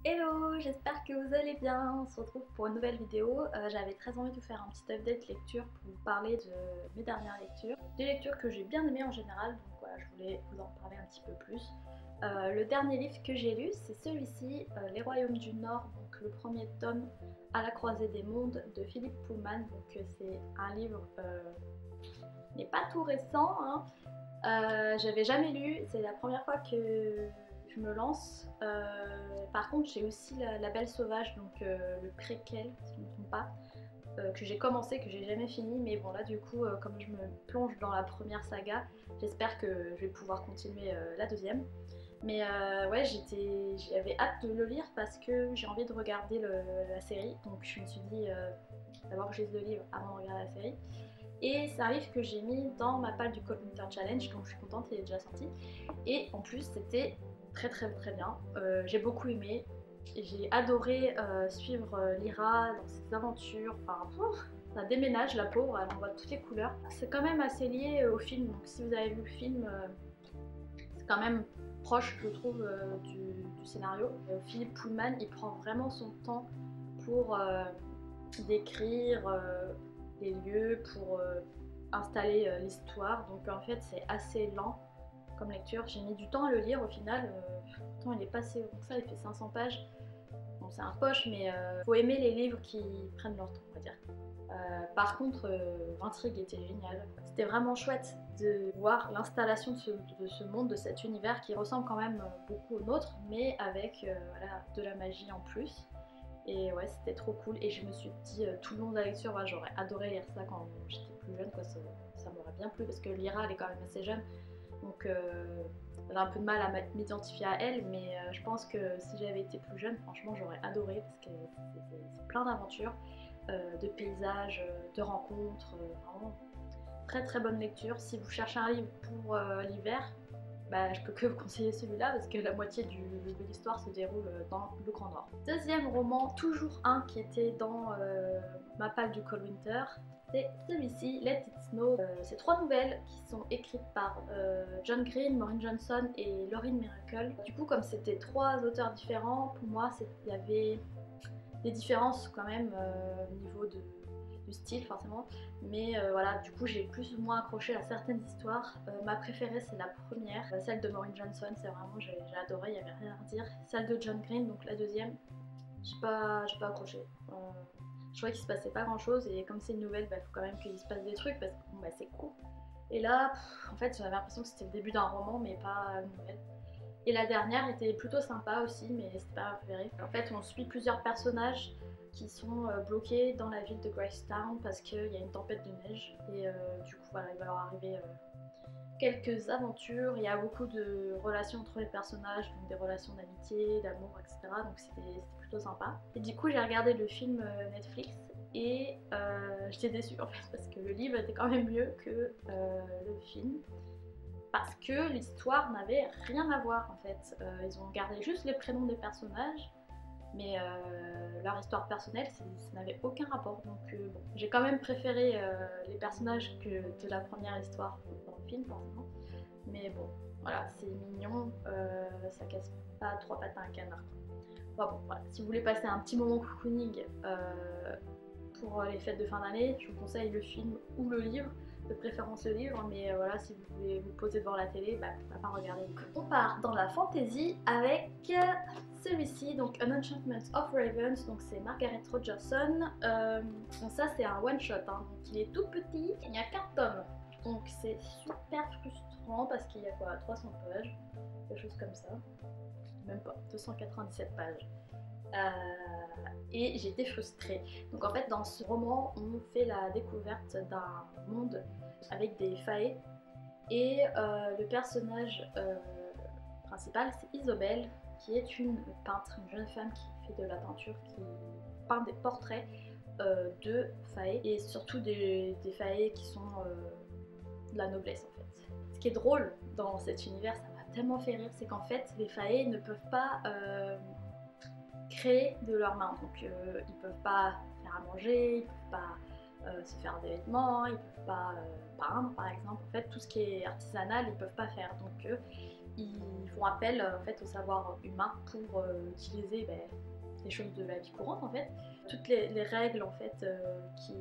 Hello, j'espère que vous allez bien. On se retrouve pour une nouvelle vidéo. J'avais très envie de vous faire un petit update lecture pour vous parler de mes dernières lectures. Des lectures que j'ai bien aimées en général, donc voilà, je voulais vous en parler un petit peu plus. Le dernier livre que j'ai lu, c'est celui-ci, Les Royaumes du Nord, donc le premier tome à la croisée des mondes de Philippe Pullman. Donc c'est un livre n'est pas tout récent, hein. J'avais jamais lu, c'est la première fois que je me lance. Par contre, j'ai aussi La Belle Sauvage, donc le préquel, si je ne me trompe pas, que j'ai commencé, que j'ai jamais fini. Mais bon, là, du coup, comme je me plonge dans la première saga, j'espère que je vais pouvoir continuer la deuxième. Mais ouais, j'avais hâte de le lire parce que j'ai envie de regarder la série. Donc je me suis dit d'abord que je lise le livre avant de regarder la série. Et c'est un livre que j'ai mis dans ma palle du Cold Winter Challenge, donc je suis contente, il est déjà sorti. Et en plus, c'était très bien. J'ai beaucoup aimé. J'ai adoré suivre Lyra dans ses aventures. Enfin, ça déménage la pauvre, elle envoie toutes les couleurs. C'est quand même assez lié au film, donc si vous avez vu le film, c'est quand même proche, je trouve, du scénario. Philippe Pullman, il prend vraiment son temps pour décrire les lieux, pour installer l'histoire. Donc en fait, c'est assez lent comme lecture. J'ai mis du temps à le lire au final. Pourtant, il est pas si long que ça, il fait 500 pages. Bon, c'est un poche, mais faut aimer les livres qui prennent leur temps, on va dire. Par contre, l'intrigue était géniale. C'était vraiment chouette de voir l'installation de ce monde, de cet univers qui ressemble quand même beaucoup au nôtre, mais avec voilà, de la magie en plus. Et ouais, c'était trop cool. Et je me suis dit tout le long de la lecture, ouais, j'aurais adoré lire ça quand j'étais plus jeune, quoi. Ça m'aurait bien plu parce que Lyra, elle est quand même assez jeune. Donc j'ai un peu de mal à m'identifier à elle, mais je pense que si j'avais été plus jeune, franchement, j'aurais adoré parce que c'est plein d'aventures, de paysages, de rencontres, vraiment très bonne lecture. Si vous cherchez un livre pour l'hiver, bah, je peux que vous conseiller celui-là parce que la moitié de l'histoire se déroule dans le Grand Nord. Deuxième roman, toujours un qui était dans ma palle du Cold Winter, c'est celui-ci, Let It Snow. C'est trois nouvelles qui sont écrites par John Green, Maureen Johnson et Lauren Miracle. Du coup, comme c'était trois auteurs différents, pour moi, il y avait des différences quand même au niveau du style forcément, mais voilà, du coup j'ai plus ou moins accroché à certaines histoires. Ma préférée c'est la première, celle de Maureen Johnson, c'est vraiment, j'ai adoré, il n'y avait rien à redire. Celle de John Green, donc la deuxième, j'ai pas accroché. Je trouvais qu'il se passait pas grand chose et comme c'est une nouvelle, bah, faut quand même qu'il se passe des trucs parce que bon, bah, c'est court. Et là, en fait j'avais l'impression que c'était le début d'un roman mais pas une nouvelle. Et la dernière était plutôt sympa aussi, mais c'était pas ma préférée. En fait, on suit plusieurs personnages qui sont bloqués dans la ville de Gracetown parce qu'il y a une tempête de neige. Et du coup, voilà, il va leur arriver quelques aventures. Il y a beaucoup de relations entre les personnages, donc des relations d'amitié, d'amour, etc. Donc c'était plutôt sympa. Et du coup, j'ai regardé le film Netflix et j'étais déçue en fait parce que le livre était quand même mieux que le film parce que l'histoire n'avait rien à voir en fait. Ils ont gardé juste les prénoms des personnages, mais leur histoire personnelle, ça n'avait aucun rapport. Donc bon, j'ai quand même préféré les personnages que de la première histoire dans le film, forcément. Mais bon, voilà, c'est mignon, ça casse pas trois pattes à un canard. Enfin, bon, voilà. Si vous voulez passer un petit moment cocooning pour les fêtes de fin d'année, je vous conseille le film ou le livre, de préférence le livre, mais voilà, si vous voulez vous poser devant la télé, bah pourquoi pas regarder. On part dans la fantasy avec celui-ci, donc An Enchantment of Ravens, donc c'est Margaret Rogerson. Donc ça c'est un one shot, hein, donc il est tout petit, il n'y a qu'un tome, donc c'est super frustrant parce qu'il y a quoi, 300 pages, quelque chose comme ça, même pas, 297 pages. Et j'étais frustrée. Donc en fait dans ce roman on fait la découverte d'un monde avec des faées et le personnage principal c'est Isobel qui est une peintre, une jeune femme qui fait de la peinture, qui peint des portraits de faées et surtout des faées qui sont de la noblesse en fait. Ce qui est drôle dans cet univers, ça m'a tellement fait rire, c'est qu'en fait les faées ne peuvent pas créer de leurs mains. Donc ils peuvent pas faire à manger, ils peuvent pas se faire des vêtements, ils peuvent pas peindre par exemple. En fait tout ce qui est artisanal ils peuvent pas faire. Donc ils font appel en fait au savoir humain pour utiliser les choses de la vie courante en fait. Toutes les règles en fait qui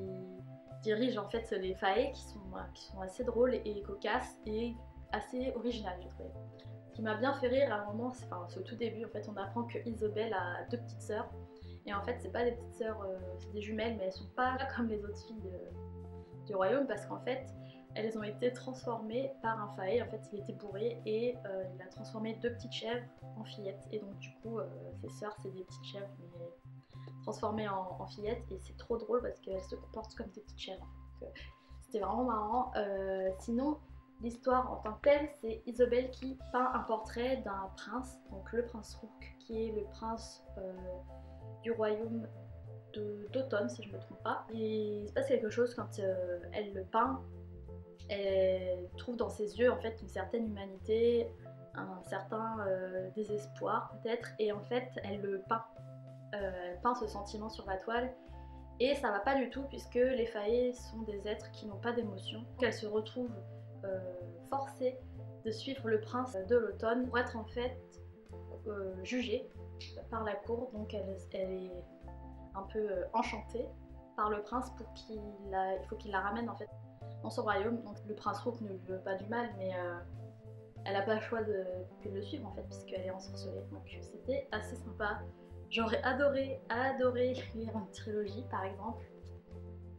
dirigent en fait les fae qui sont assez drôles et cocasses et assez originales j'ai trouvé. Ce qui m'a bien fait rire à un moment, c'est au tout début en fait on apprend que Isobel a 2 petites sœurs et en fait c'est pas des petites sœurs, c'est des jumelles mais elles sont pas comme les autres filles du royaume parce qu'en fait elles ont été transformées par un fae, en fait il était bourré et il a transformé 2 petites chèvres en fillettes et donc du coup ses sœurs c'est des petites chèvres mais transformées en fillettes et c'est trop drôle parce qu'elles se comportent comme des petites chèvres. C'était vraiment marrant. Sinon l'histoire en tant que telle c'est Isobel qui peint un portrait d'un prince, donc le prince Rook qui est le prince du royaume d'automne si je ne me trompe pas. Et il se passe quelque chose quand elle le peint. Elle trouve dans ses yeux en fait une certaine humanité, un certain désespoir peut-être, et en fait elle le peint. Elle peint ce sentiment sur la toile et ça va pas du tout puisque les fae sont des êtres qui n'ont pas d'émotion. Elle se retrouve forcée de suivre le prince de l'automne pour être en fait jugée par la cour, donc elle est un peu enchantée par le prince pour il faut qu'il la ramène en fait dans son royaume. Donc le prince Rook ne lui veut pas du mal mais elle n'a pas le choix que de le suivre en fait puisqu'elle est ensorcelée. Donc c'était assez sympa. J'aurais adoré lire une trilogie par exemple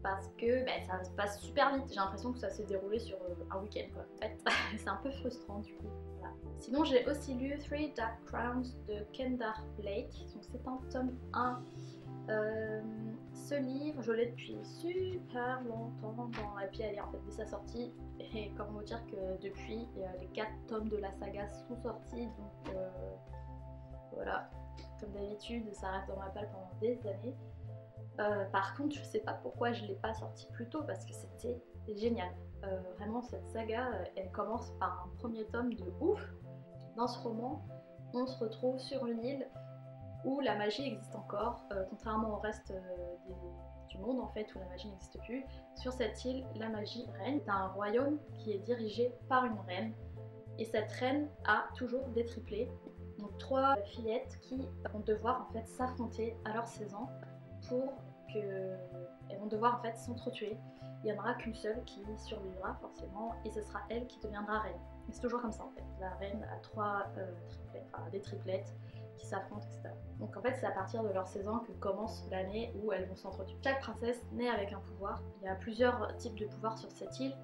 parce que ça se passe super vite. J'ai l'impression que ça s'est déroulé sur un week-end quoi. En fait c'est un peu frustrant du coup. Voilà. Sinon j'ai aussi lu Three Dark Crowns de Kendare Blake. Donc c'est un tome 1. Ce livre, je l'ai depuis super longtemps et puis elle est en fait dès sa sortie et comment vous dire que depuis les 4 tomes de la saga sont sortis donc voilà, comme d'habitude ça reste dans ma palle pendant des années. Par contre je sais pas pourquoi je l'ai pas sorti plus tôt parce que c'était génial. Vraiment cette saga elle commence par un premier tome de ouf. Dans ce roman on se retrouve sur une île où la magie existe encore, contrairement au reste du monde en fait où la magie n'existe plus. Sur cette île, la magie règne. C'est un royaume qui est dirigé par une reine et cette reine a toujours des triplés, donc 3 fillettes qui vont devoir en fait s'affronter à leurs 16 ans pour que elles vont devoir en fait s'entretuer. Il n'y en aura qu'une seule qui survivra forcément et ce sera elle qui deviendra reine. Et c'est toujours comme ça en fait. La reine a 3 triplettes, enfin des triplettes qui s'affrontent, etc. Donc en fait c'est à partir de leurs 16 ans que commence l'année où elles vont s'entretuer. Chaque princesse naît avec un pouvoir. Il y a plusieurs types de pouvoirs sur cette île,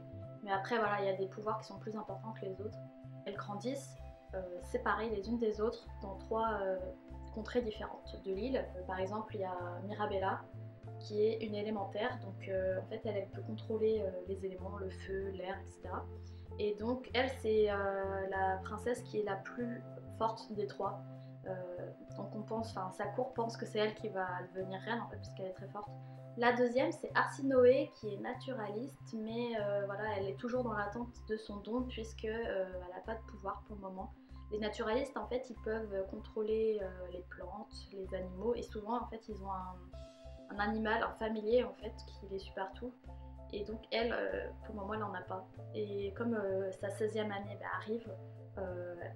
mais après voilà il y a des pouvoirs qui sont plus importants que les autres. Elles grandissent séparées les unes des autres dans 3 contrées différentes de l'île. Par exemple il y a Mirabella qui est une élémentaire, donc en fait elle peut contrôler les éléments, le feu, l'air, etc. Et donc elle c'est la princesse qui est la plus forte des 3. Donc on pense, enfin sa cour pense que c'est elle qui va devenir reine en fait puisqu'elle est très forte. La deuxième c'est Arsinoé qui est naturaliste mais voilà elle est toujours dans l'attente de son don puisque elle n'a pas de pouvoir pour le moment. Les naturalistes en fait ils peuvent contrôler les plantes, les animaux et souvent en fait ils ont un animal, un familier en fait qui les suit partout. Et donc elle, pour le moment elle n'en a pas. Et comme sa 16e année arrive,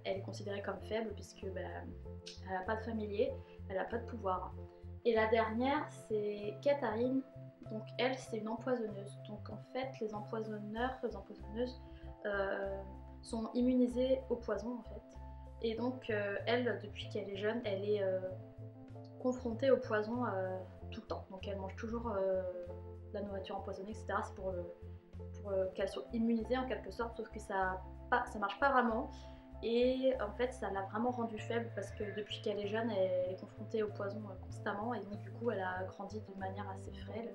elle est considérée comme faible puisque elle n'a pas de familier, elle n'a pas de pouvoir. Et la dernière c'est Katharine, donc elle c'est une empoisonneuse. Donc en fait les empoisonneurs, les empoisonneuses sont immunisés au poison en fait. Et donc elle, depuis qu'elle est jeune, elle est confrontée au poison tout le temps. Donc elle mange toujours la nourriture empoisonnée, etc. C'est pour qu'elle soit immunisée en quelque sorte, sauf que ça marche pas vraiment. Et en fait ça l'a vraiment rendue faible parce que depuis qu'elle est jeune elle est confrontée au poison constamment et donc du coup elle a grandi de manière assez frêle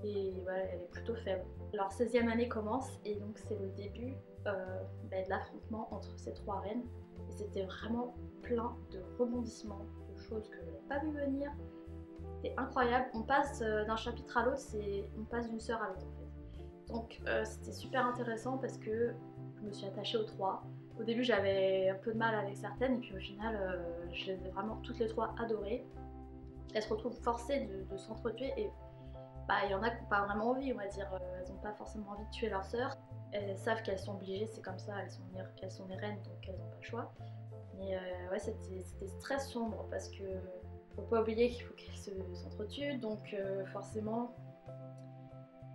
et voilà elle est plutôt faible. Alors 16e année commence et donc c'est le début de l'affrontement entre ces 3 reines et c'était vraiment plein de rebondissements, de choses que je n'avais pas vu venir. C'était incroyable, on passe d'un chapitre à l'autre, on passe d'une sœur à l'autre en fait. Donc c'était super intéressant parce que je me suis attachée aux 3. Au début j'avais un peu de mal avec certaines et puis au final je les ai vraiment toutes les 3 adorées. Elles se retrouvent forcées de s'entretuer et il y en a qui n'ont pas vraiment envie, on va dire, elles n'ont pas forcément envie de tuer leur sœur. elles savent qu'elles sont obligées, c'est comme ça, elles sont les reines, donc elles n'ont pas le choix. Mais ouais, c'était très sombre parce que faut pas oublier qu'il faut qu'elles s'entretuent, donc forcément,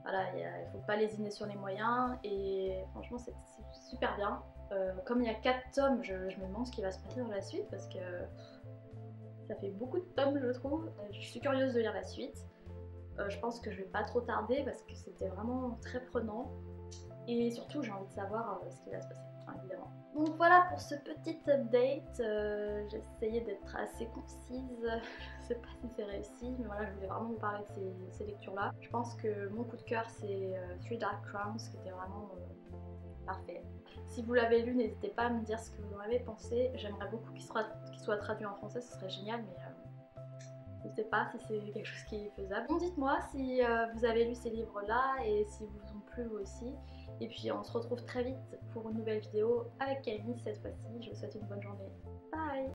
voilà, il faut pas lésiner sur les moyens et franchement c'est super bien. Comme il y a 4 tomes, je me demande ce qui va se passer dans la suite parce que ça fait beaucoup de tomes je trouve. Je suis curieuse de lire la suite. Je pense que je vais pas trop tarder parce que c'était vraiment très prenant. Et surtout j'ai envie de savoir ce qui va se passer, enfin, évidemment. Donc voilà pour ce petit update, j'ai essayé d'être assez concise, je sais pas si c'est réussi, mais voilà je voulais vraiment vous parler de ces lectures là. Je pense que mon coup de cœur c'est Three Dark Crowns qui était vraiment parfait. Si vous l'avez lu, n'hésitez pas à me dire ce que vous en avez pensé, j'aimerais beaucoup qu'il soit traduit en français, ce serait génial, mais je sais pas si c'est quelque chose qui est faisable. Donc dites-moi si vous avez lu ces livres là et si vous ont plu vous aussi. Et puis on se retrouve très vite pour une nouvelle vidéo avec Camille cette fois-ci. Je vous souhaite une bonne journée. Bye!